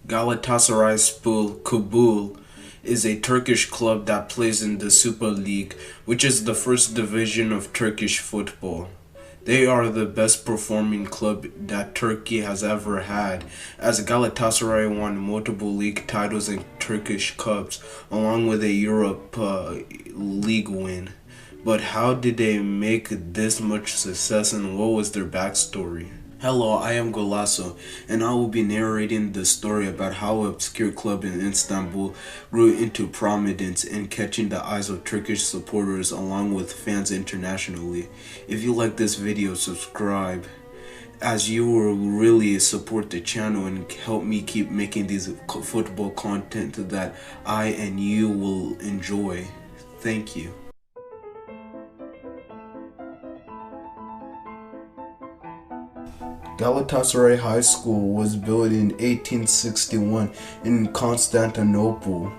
Galatasaray Sport Kulübü is a Turkish club that plays in the Süper Lig, which is the first division of Turkish football. They are the best performing club that Turkey has ever had, as Galatasaray won multiple league titles and Turkish cups, along with a Europe League win. But how did they make this much success, and what was their backstory? Hello, I am Golasso, and I will be narrating the story about how an obscure club in Istanbul grew into prominence and catching the eyes of Turkish supporters along with fans internationally. If you like this video, subscribe, as you will really support the channel and help me keep making these football content that I and you will enjoy. Thank you. Galatasaray High School was built in 1861 in Constantinople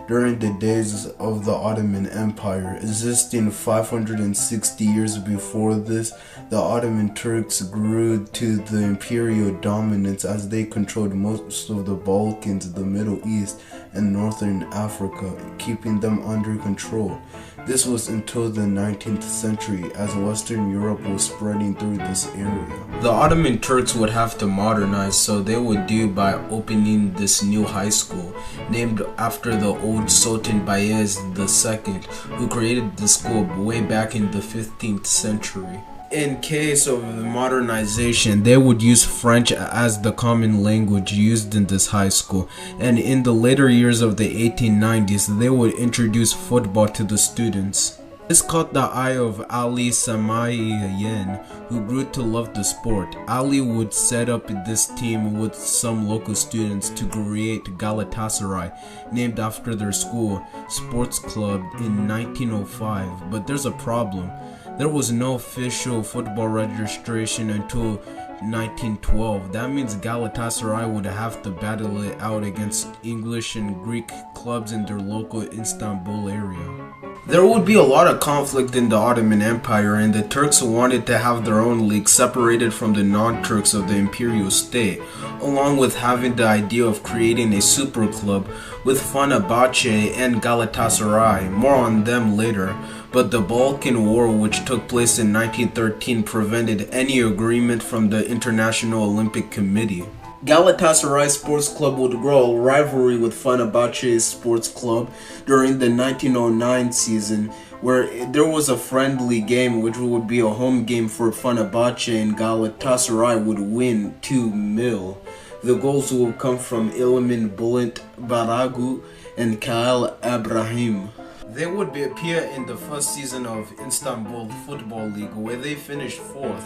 during the days of the Ottoman Empire. Existing 560 years before this, the Ottoman Turks grew to the imperial dominance as they controlled most of the Balkans, the Middle East, and Northern Africa, keeping them under control. This was until the 19th century, as Western Europe was spreading through this area. The Ottoman Turks would have to modernize, so they would do by opening this new high school, named after the old Sultan Bayezid II, who created the school way back in the 15th century. In case of modernization, they would use French as the common language used in this high school, and in the later years of the 1890s, they would introduce football to the students. This caught the eye of Ali Samayen, who grew to love the sport. Ali would set up this team with some local students to create Galatasaray, named after their school sports club, in 1905. But there's a problem. There was no official football registration until 1912. That means Galatasaray would have to battle it out against English and Greek clubs in their local Istanbul area. There would be a lot of conflict in the Ottoman Empire, and the Turks wanted to have their own league separated from the non-Turks of the imperial state, along with having the idea of creating a super club with Fenerbahce and Galatasaray. More on them later. But the Balkan War, which took place in 1913, prevented any agreement from the International Olympic Committee. Galatasaray Sports Club would grow a rivalry with Fenerbahce Sports Club during the 1909 season, where there was a friendly game which would be a home game for Fenerbahce, and Galatasaray would win 2-0. The goals will come from Ilmin Bülent Baragu and Kyle Abrahim. They would appear in the first season of Istanbul Football League, where they finished 4th.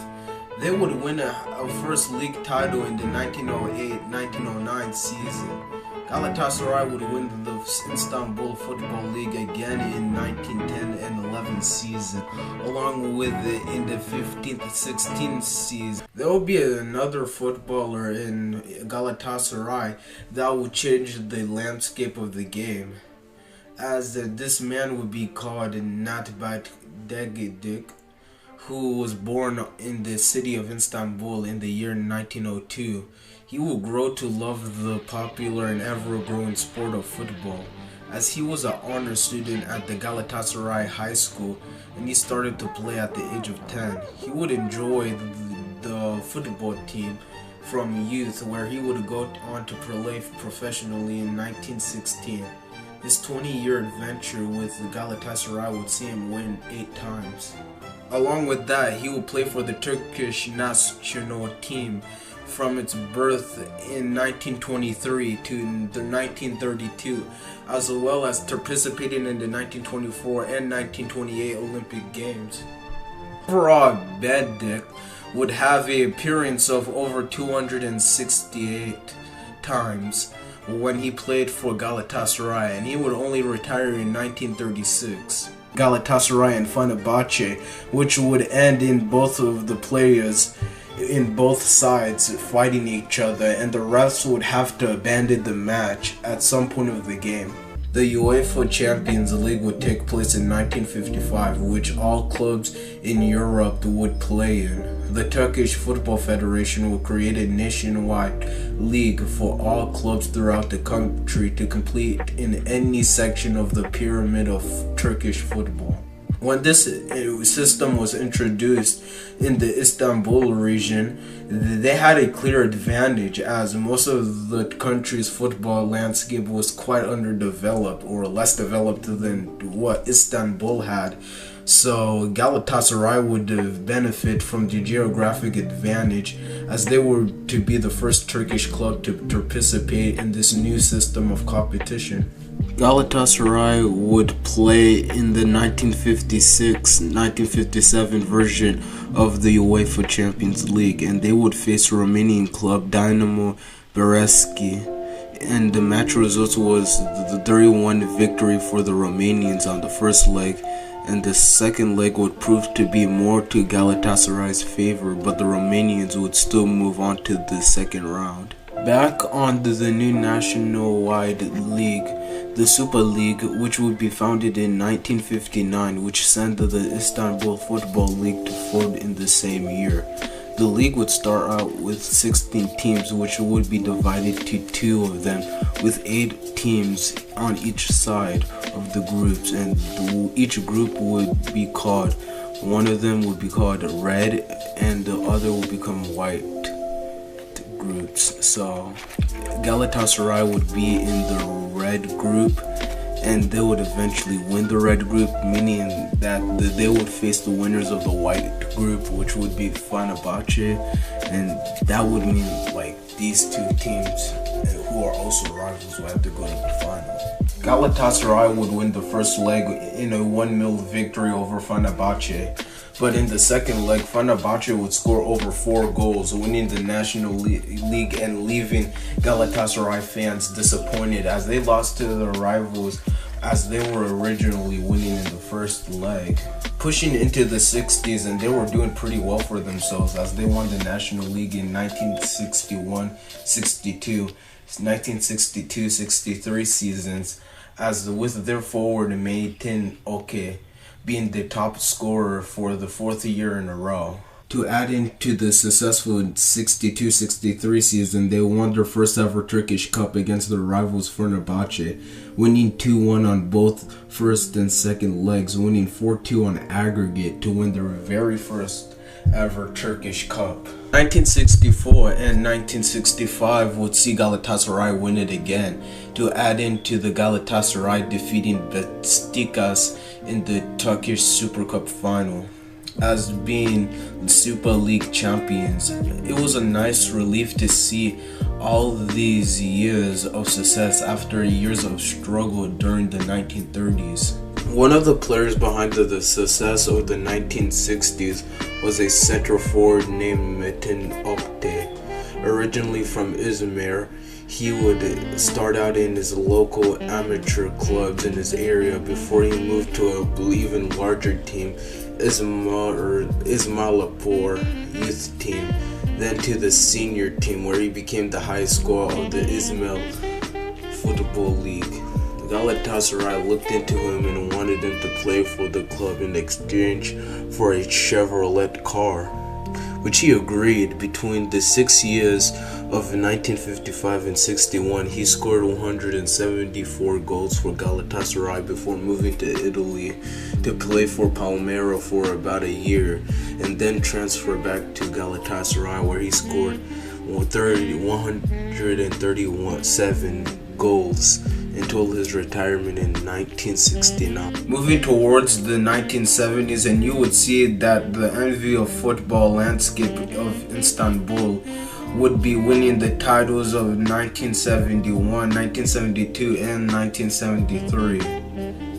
They would win a first league title in the 1908-1909 season. Galatasaray would win the Istanbul Football League again in 1910 and 11 season, along with it in the 15th-16th season. There will be another footballer in Galatasaray that will change the landscape of the game, as this man would be called Natbat Degedik, who was born in the city of Istanbul in the year 1902. He will grow to love the popular and ever-growing sport of football, as he was an honor student at the Galatasaray High School, and he started to play at the age of 10. He would enjoy the football team from youth, where he would go on to play professionally in 1916. His 20-year adventure with Galatasaray would see him win 8 times. Along with that, he will play for the Turkish national team from its birth in 1923 to the 1932, as well as participating in the 1924 and 1928 Olympic Games. Overall, Bedik would have an appearance of over 268 times when he played for Galatasaray, and he would only retire in 1936. Galatasaray and Fenerbahce, which would end in both of the players in both sides fighting each other, and the refs would have to abandon the match at some point of the game. The UEFA Champions League would take place in 1955, which all clubs in Europe would play in. The Turkish Football Federation will create a nationwide league for all clubs throughout the country to compete in any section of the pyramid of Turkish football. When this system was introduced in the Istanbul region, they had a clear advantage as most of the country's football landscape was quite underdeveloped or less developed than what Istanbul had. So Galatasaray would benefit from the geographic advantage as they were to be the first Turkish club to participate in this new system of competition. Galatasaray would play in the 1956-1957 version of the UEFA Champions League, and they would face Romanian club Dinamo Bereski. And the match results was the 3-1 victory for the Romanians on the first leg, and the second leg would prove to be more to Galatasaray's favor, but the Romanians would still move on to the second round. Back on the new national-wide league, the Super League, which would be founded in 1959, which sent the Istanbul Football League to form in the same year. The league would start out with 16 teams, which would be divided to 2 of them, with 8 teams on each side of the groups, and each group would be called, one of them would be called red, and the other would become white groups. So Galatasaray would be in the red group, and they would eventually win the red group, meaning that they would face the winners of the white group, which would be Fenerbahce, and that would mean like these two teams who are also rivals will have to go to the final. Galatasaray would win the first leg in a 1-0 victory over Fenerbahce. But in the second leg, Fenerbahce would score over 4 goals, winning the National League and leaving Galatasaray fans disappointed as they lost to their rivals as they were originally winning in the first leg. Pushing into the 60s, and they were doing pretty well for themselves as they won the National League in 1961-62, 1962-63 seasons, as with their forward Metin Oke being the top scorer for the 4th year in a row. To add into the successful 62-63 season, they won their first ever Turkish Cup against their rivals Fenerbahce, winning 2-1 on both first and second legs, winning 4-2 on aggregate to win their very first ever Turkish Cup. 1964 and 1965 would see Galatasaray win it again, to add into the Galatasaray defeating Beşiktaş in the Turkish Super Cup final as being the Super League champions. It was a nice relief to see all these years of success after years of struggle during the 1930s. One of the players behind the success of the 1960s was a center forward named Metin Oktay. Originally from Izmir, he would start out in his local amateur clubs in his area before he moved to a even larger team, Ismailapur youth team, then to the senior team where he became the highest scorer of the Izmir Football League. Galatasaray looked into him and wanted him to play for the club in exchange for a Chevrolet car, which he agreed. Between the 6 years of 1955 and 61, he scored 174 goals for Galatasaray before moving to Italy to play for Palmero for about a year, and then transfer back to Galatasaray where he scored 137 goals until his retirement in 1969. Moving towards the 1970s, and you would see that the envy of football landscape of Istanbul would be winning the titles of 1971, 1972, and 1973.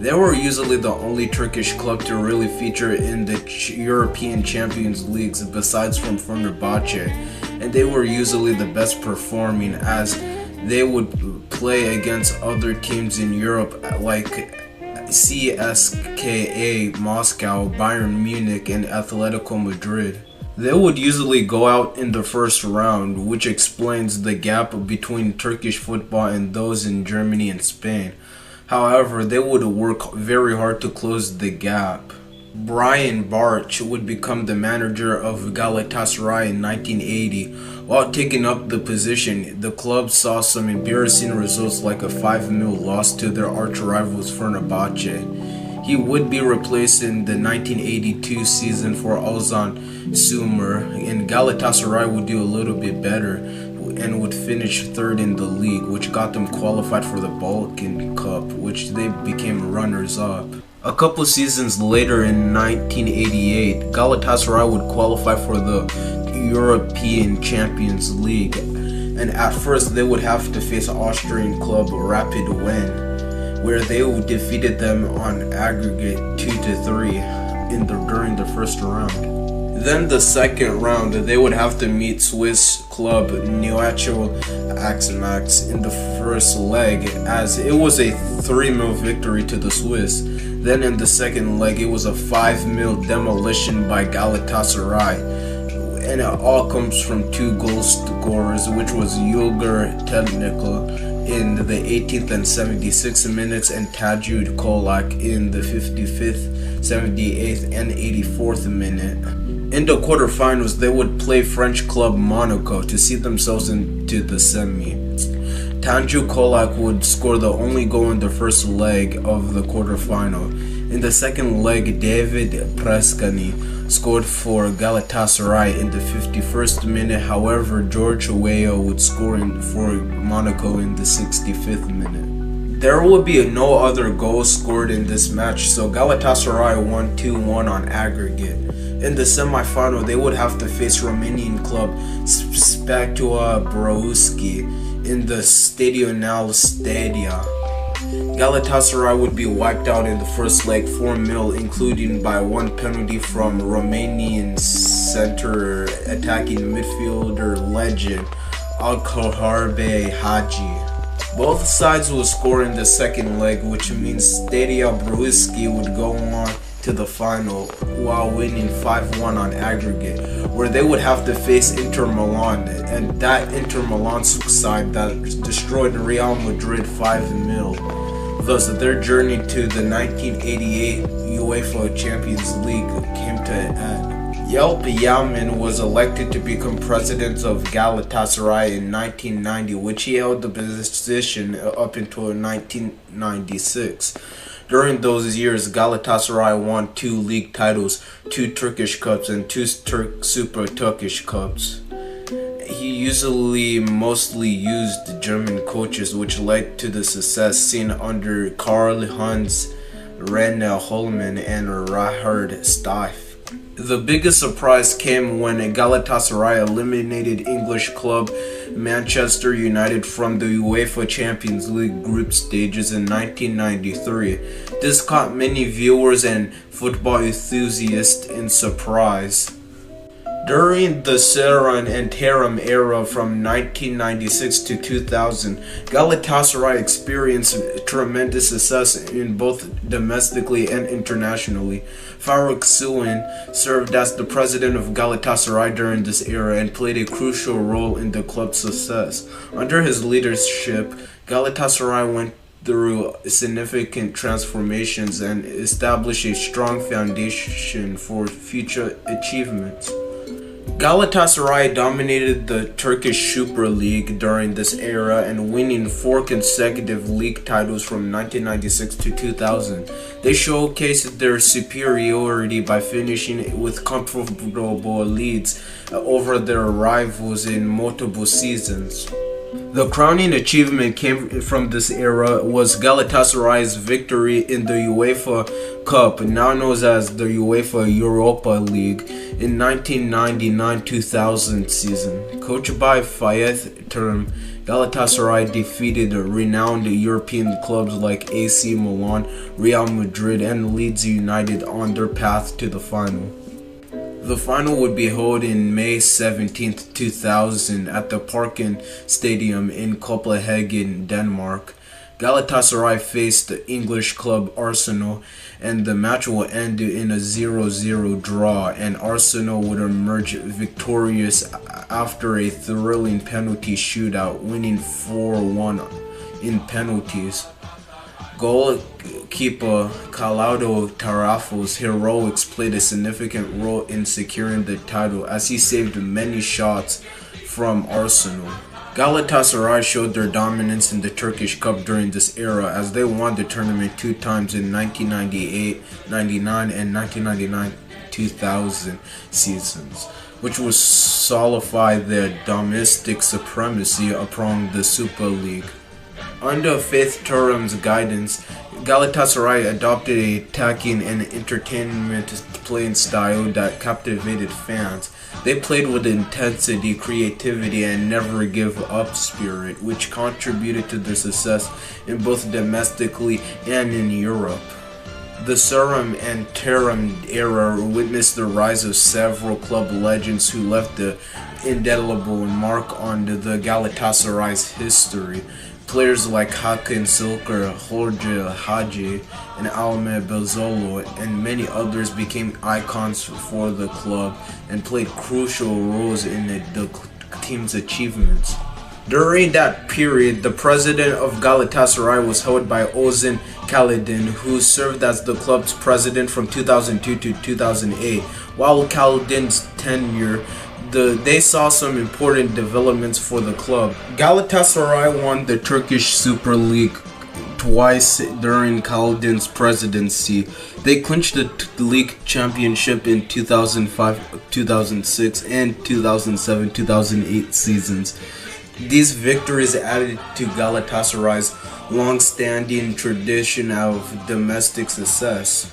They were usually the only Turkish club to really feature in the European Champions Leagues besides from Fenerbahce, and they were usually the best performing as they would play against other teams in Europe like CSKA Moscow, Bayern Munich, and Atletico Madrid. They would usually go out in the first round, which explains the gap between Turkish football and those in Germany and Spain. However, they would work very hard to close the gap. Brian Barch would become the manager of Galatasaray in 1980. While taking up the position, the club saw some embarrassing results like a 5-0 loss to their arch-rivals Fenerbahce. He would be replaced in the 1982 season for Ozan Sumer, and Galatasaray would do a little bit better and would finish third in the league, which got them qualified for the Balkan Cup, which they became runners-up. A couple seasons later in 1988, Galatasaray would qualify for the European Champions League, and at first they would have to face Austrian club Rapid Wien, where they defeated them on aggregate 2-3 during the first round. Then the second round, they would have to meet Swiss club Neoachel Axmax in the first leg, as it was a 3-0 victory to the Swiss. Then in the second leg, it was a 5-0 demolition by Galatasaray, and it all comes from 2 goal scorers, which was Yulgar Technical in the 18th and 76th minutes and Tajud Kolak in the 55th, 78th, and 84th minute. In the quarterfinals, they would play French club Monaco to see themselves into the semi. Tanju Kolak would score the only goal in the first leg of the quarterfinal. In the second leg, David Preskani scored for Galatasaray in the 51st minute. However, George Weah would score for Monaco in the 65th minute. There would be no other goals scored in this match, so Galatasaray won 2-1 on aggregate. In the semi-final, they would have to face Romanian club Spectua Brăuși in the Stadionul Stadia. Galatasaray would be wiped out in the first leg 4-0, including by 1 penalty from Romanian center attacking midfielder legend Alcoharbe Hagi. Both sides will score in the second leg, which means Stadia Brăuși would go on to the final while winning 5-1 on aggregate, where they would have to face Inter Milan, and that Inter Milan side that destroyed Real Madrid 5-0. Thus, their journey to the 1988 UEFA Champions League came to an end. Yelp Yamin was elected to become president of Galatasaray in 1990, which he held the position up until 1996. During those years, Galatasaray won 2 league titles, 2 Turkish cups, and 2 Super Turkish cups. He mostly used German coaches, which led to the success seen under Karl-Heinz Renner-Holman and Richard Steiff. The biggest surprise came when Galatasaray eliminated English club Manchester United from the UEFA Champions League group stages in 1993. This caught many viewers and football enthusiasts in surprise. During the Saran and Taram era from 1996 to 2000, Galatasaray experienced tremendous success in both domestically and internationally. Faruk Suin served as the president of Galatasaray during this era and played a crucial role in the club's success. Under his leadership, Galatasaray went through significant transformations and established a strong foundation for future achievements. Galatasaray dominated the Turkish Super League during this era and winning 4 consecutive league titles from 1996 to 2000. They showcased their superiority by finishing with comfortable leads over their rivals in multiple seasons. The crowning achievement came from this era was Galatasaray's victory in the UEFA Cup, now known as the UEFA Europa League, in 1999-2000 season. Coached by Fatih Terim, Galatasaray defeated renowned European clubs like AC Milan, Real Madrid, and Leeds United on their path to the final. The final would be held in May 17, 2000 at the Parken Stadium in Copenhagen, Denmark. Galatasaray faced the English club Arsenal, and the match will end in a 0-0 draw, and Arsenal would emerge victorious after a thrilling penalty shootout, winning 4-1 in penalties. Goalkeeper Claudio Tarafo's heroics played a significant role in securing the title as he saved many shots from Arsenal. Galatasaray showed their dominance in the Turkish Cup during this era as they won the tournament 2 times in 1998-99 and 1999-2000 seasons, which would solidify their domestic supremacy upon the Super League. Under Faith Turam's guidance, Galatasaray adopted a attacking and entertainment playing style that captivated fans. They played with intensity, creativity, and never give up spirit, which contributed to their success in both domestically and in Europe. The Turam and Turam era witnessed the rise of several club legends who left the indelible mark on the Galatasaray's history. Players like Hakan Silker, Jorge Hagi, and Ahmet Belzolo, and many others became icons for the club and played crucial roles in the team's achievements. During that period, the president of Galatasaray was held by Ozan Kaledin, who served as the club's president from 2002 to 2008. While Kaledin's tenure, they saw some important developments for the club. Galatasaray won the Turkish Super League twice during Kaledin's presidency. They clinched the league championship in 2005-2006 and 2007-2008 seasons. These victories added to Galatasaray's long-standing tradition of domestic success.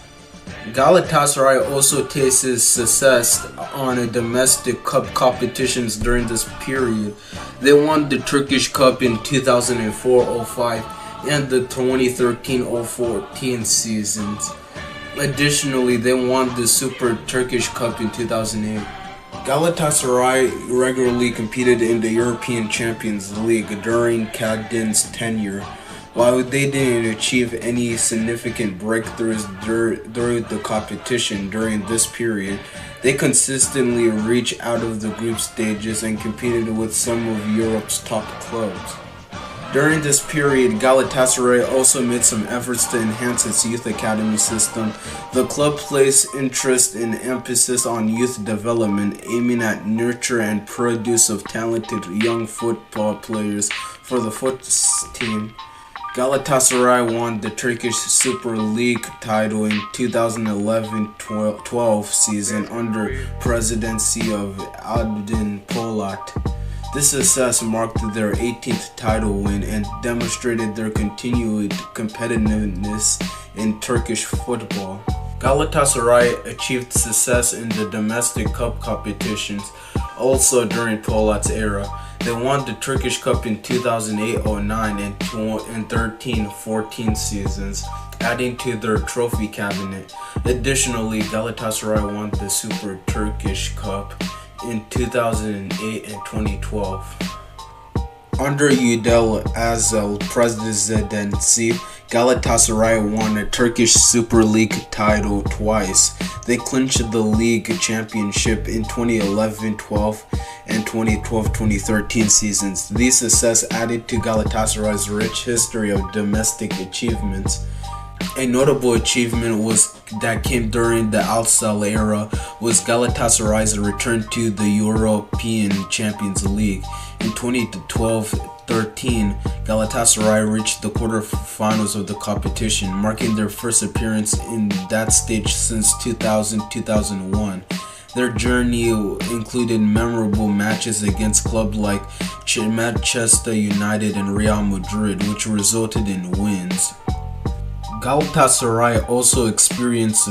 Galatasaray also tasted success on domestic cup competitions during this period. They won the Turkish Cup in 2004-05 and the 2013-14 seasons. Additionally, they won the Super Turkish Cup in 2008. Galatasaray regularly competed in the European Champions League during Kaledin's tenure. While they didn't achieve any significant breakthroughs during the competition during this period, they consistently reached out of the group stages and competed with some of Europe's top clubs. During this period, Galatasaray also made some efforts to enhance its youth academy system. The club placed interest and emphasis on youth development, aiming at nurture and produce of talented young football players for the foot team. Galatasaray won the Turkish Super League title in 2011-12 season under presidency of Adin Polat. This success marked their 18th title win and demonstrated their continued competitiveness in Turkish football. Galatasaray achieved success in the domestic cup competitions also during Polat's era. They won the Turkish Cup in 2008-09 and 13-14 seasons, adding to their trophy cabinet. Additionally, Galatasaray won the Super Turkish Cup in 2008 and 2012. Under Yücel Azel presidency, Galatasaray won a Turkish Super League title twice. They clinched the league championship in 2011-12 and 2012-2013 seasons. These success added to Galatasaray's rich history of domestic achievements. A notable achievement that came during the Al-Sadd era was Galatasaray's return to the European Champions League. In 2012-13, Galatasaray reached the quarterfinals of the competition, marking their first appearance in that stage since 2000-2001. Their journey included memorable matches against clubs like Manchester United and Real Madrid, which resulted in wins. Galatasaray also experienced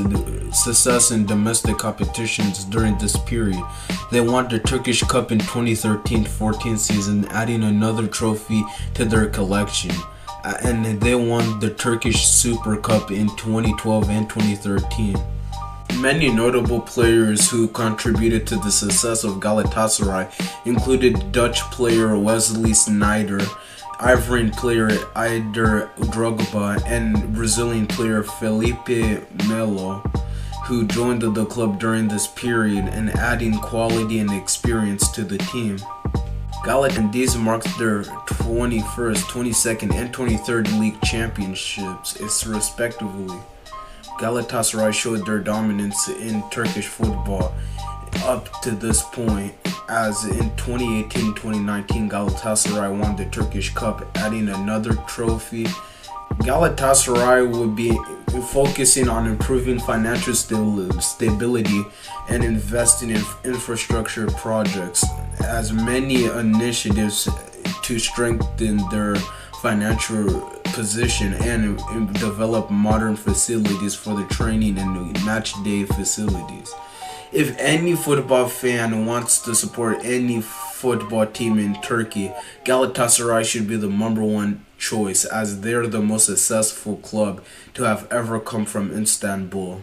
success in domestic competitions during this period. They won the Turkish Cup in 2013-14 season, adding another trophy to their collection. And they won the Turkish Super Cup in 2012 and 2013. Many notable players who contributed to the success of Galatasaray included Dutch player Wesley Sneijder, Ivorian player Ider Drogba, and Brazilian player Felipe Melo, who joined the club during this period and adding quality and experience to the team. And these marked their 21st, 22nd, and 23rd league championships, respectively. Galatasaray showed their dominance in Turkish football up to this point, as in 2018-2019 Galatasaray won the Turkish Cup, adding another trophy. Galatasaray would be focusing on improving financial stability and investing in infrastructure projects, as many initiatives to strengthen their financial position and develop modern facilities for the training and match day facilities. If any football fan wants to support any football team in Turkey, Galatasaray should be the #1 choice, as they're the most successful club to have ever come from Istanbul.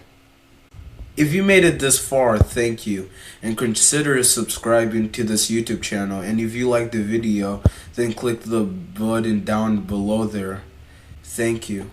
If you made it this far, thank you, and consider subscribing to this YouTube channel. And if you like the video, then click the button down below there. Thank you.